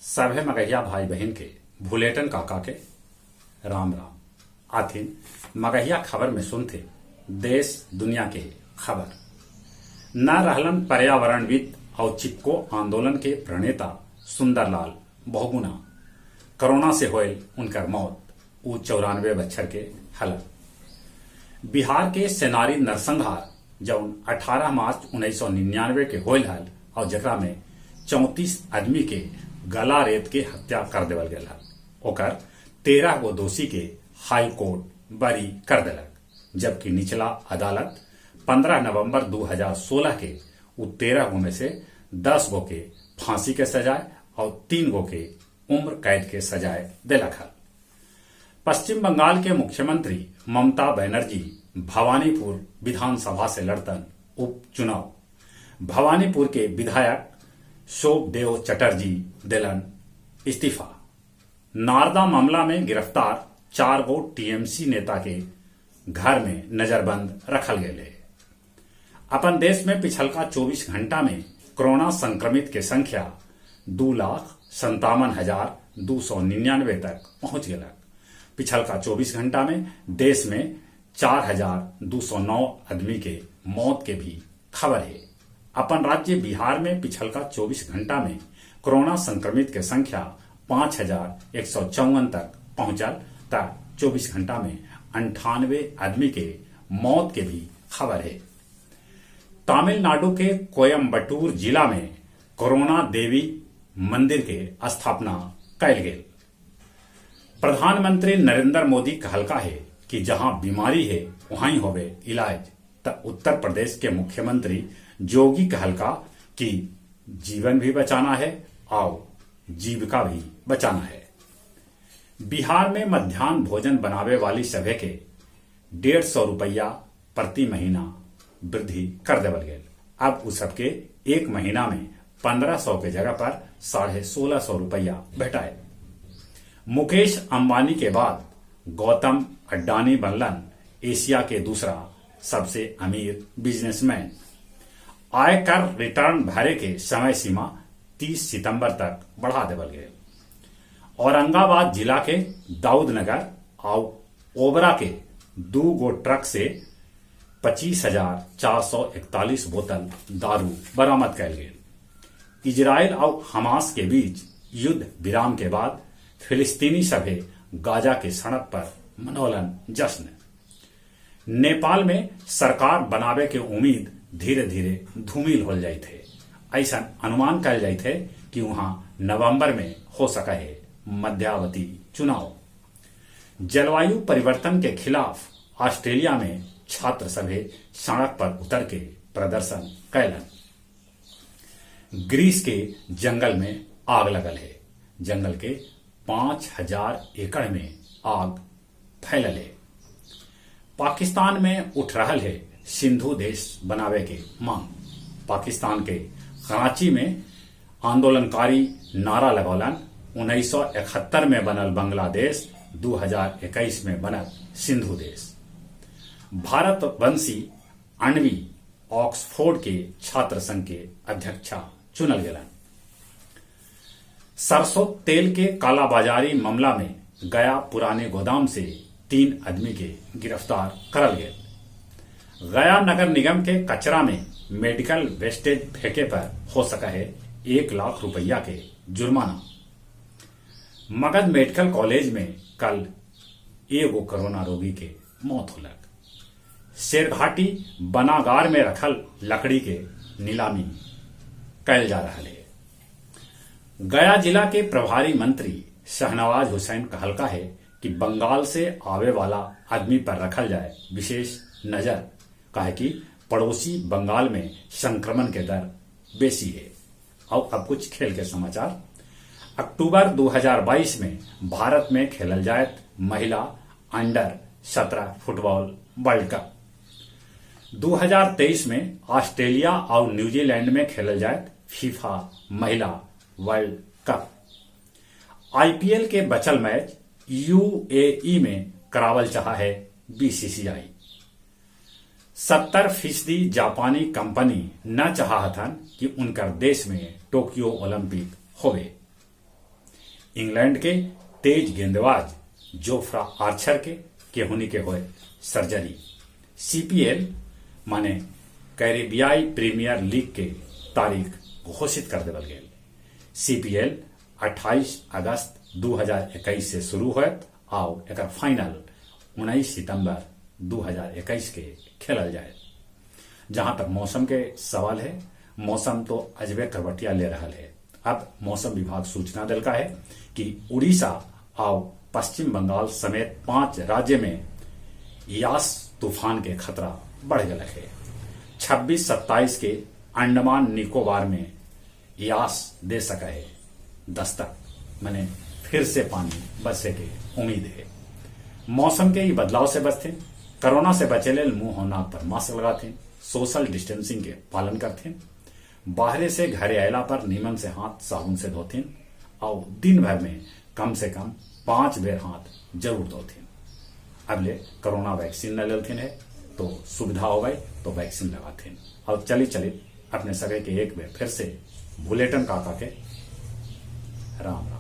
सभे मगहिया भाई बहन के भुलेटन काका के राम राम। आथिन मगहिया खबर में सुनते देश दुनिया के खबर। न रहलन पर्यावरणविद और चिपको आंदोलन के प्रणेता सुंदरलाल बहुगुना कोरोना से होयल उनकर मौत। उ 94 बच्चर के हलक। बिहार के सेनारी नरसंहार जौन 18 मार्च 1999 के होयल हल और जकरा में 34 आदमी के गला रेत के हत्या कर देवल गेल हल। ओकर 13 गो दोषी के हाई कोर्ट बरी कर देलक, जबकि निचला अदालत 15 नवंबर 2016 के उ 13 गो में से 10 गो के फांसी के सजाए और 3 गो के उम्र कैद के सजाए देलक हल। पश्चिम बंगाल के मुख्यमंत्री ममता बनर्जी भवानीपुर विधानसभा से लड़तन उपचुनाव। भवानीपुर के विधायक शोभदेव चटर्जी देलन इस्तीफा। नारदा मामला में गिरफ्तार 4 गो टीएमसी नेता के घर में नजरबंद रखल गए। अपन देश में पिछलका 24 घंटा में कोरोना संक्रमित के संख्या 2,57,299 तक पहुंच गया। पिछलका 24 घंटा में देश में 4,209 आदमी के मौत के भी खबर है। अपन राज्य बिहार में पिछलका 24 घंटा में कोरोना संक्रमित के संख्या 5,154 तक पहुंचल। तक 24 घंटा में 98 आदमी के मौत के भी खबर है। तमिलनाडु के कोयम्बटूर जिला में कोरोना देवी मंदिर के स्थापना कैल गेल। प्रधानमंत्री नरेंद्र मोदी कहलका है कि जहां बीमारी है वहां ही होवे इलाज। तब उत्तर प्रदेश के मुख्यमंत्री जोगी कहलका कि जीवन भी बचाना है और जीविका भी बचाना है। बिहार में मध्याह्न भोजन बनावे वाली सभे के 150 रुपया प्रति महीना वृद्धि कर देवल गेल। अब उस सबके एक महीना में 1500 के जगह पर 1650 रुपया भेटाए। मुकेश अंबानी के बाद गौतम अडानी बनलन एशिया के दूसरा सबसे अमीर बिजनेसमैन। आयकर रिटर्न भरे के समय सीमा 30 सितंबर तक बढ़ा देवल गए। औरंगाबाद जिला के दाऊदनगर और ओबरा के 2 गो ट्रक से 25,441 बोतल दारू बरामद कैल गए। इजराइल और हमास के बीच युद्ध विराम के बाद फिलिस्तीनी सभे गाजा के सड़क पर मनौलन जश्न। नेपाल में सरकार बनावे के उम्मीद धीरे धीरे धूमिल हो जाये थे। ऐसा अनुमान कल जाये थे कि वहां नवंबर में हो सका है मध्यावधि चुनाव। जलवायु परिवर्तन के खिलाफ ऑस्ट्रेलिया में छात्र सभे सड़क पर उतर के प्रदर्शन कैलन। ग्रीस के जंगल में आग लगल है। जंगल के 5000 एकड़ में आग फैलल है। पाकिस्तान में उठ रहल है सिंधु देश बनावे के मांग। पाकिस्तान के कराची में आंदोलनकारी नारा लगौलन 1971 में बनल बांग्लादेश, 2021 में बनल सिंधु देश। भारतवंशी अण्वी ऑक्सफोर्ड के छात्र संघ के अध्यक्षा चुनल गेलन। सरसों तेल के कालाबाजारी मामला में गया पुराने गोदाम से 3 आदमी के गिरफ्तार करल गए। गया नगर निगम के कचरा में मेडिकल वेस्टेज फेंके पर हो सका है 1 लाख रुपया के जुर्माना। मगध मेडिकल कॉलेज में कल 1 कोरोना रोगी के मौत होलक। शेरघाटी बनागार में रखल लकड़ी के नीलामी कैल जा रहा है। गया जिला के प्रभारी मंत्री शहनवाज हुसैन कहलका है कि बंगाल से आवे वाला आदमी पर रखल जाए विशेष नजर, कहे कि पड़ोसी बंगाल में संक्रमण के दर बेसी है। और अब कुछ खेल के समाचार। अक्टूबर 2022 में भारत में खेलल जाए महिला अंडर 17 फुटबॉल वर्ल्ड कप। 2023 में ऑस्ट्रेलिया और न्यूजीलैंड में खेलल जाए फीफा महिला वर्ल्ड कप। आईपीएल के बचल मैच यूएई में करावल चाहा है बीसीसीआई। 70% जापानी कंपनी न चाहतन कि उनकर देश में टोक्यो ओलंपिक होवे। इंग्लैंड के तेज गेंदबाज जोफ्रा आर्चर के होनी के होए सर्जरी। सीपीएल माने कैरिबियाई प्रीमियर लीग के तारीख घोषित कर देवल गए। सीपीएल 28 अगस्त 2021 से शुरू होत और एक फाइनल 19 सितंबर 2021 के खेलल जाए। जहां तक मौसम के सवाल है, मौसम तो अजबे करवटिया ले रहा है। अब मौसम विभाग सूचना दिलका है कि उड़ीसा और पश्चिम बंगाल समेत 5 राज्य में यास तूफान के खतरा बढ़ गया है। 26-27 के अंडमान निकोबार में यास दे सका है दस्तक, माने फिर से पानी बरसे के उम्मीद है। मौसम के बदलाव से बचते, कोरोना से बचे लेल मुंह और नाक पर मास्क लगाते, सोशल डिस्टेंसिंग के पालन करते, बाहरे से घरे आयला पर नीमन से हाथ साबुन से धोते और दिन भर में कम से कम 5 बेर हाथ जरूर धोते। अगले कोरोना वैक्सीन न लेते है तो सुविधा हो गई तो वैक्सीन लगाते और चली अपने सगे के एक बेर फिर से बुलेटिन काका के राम राम।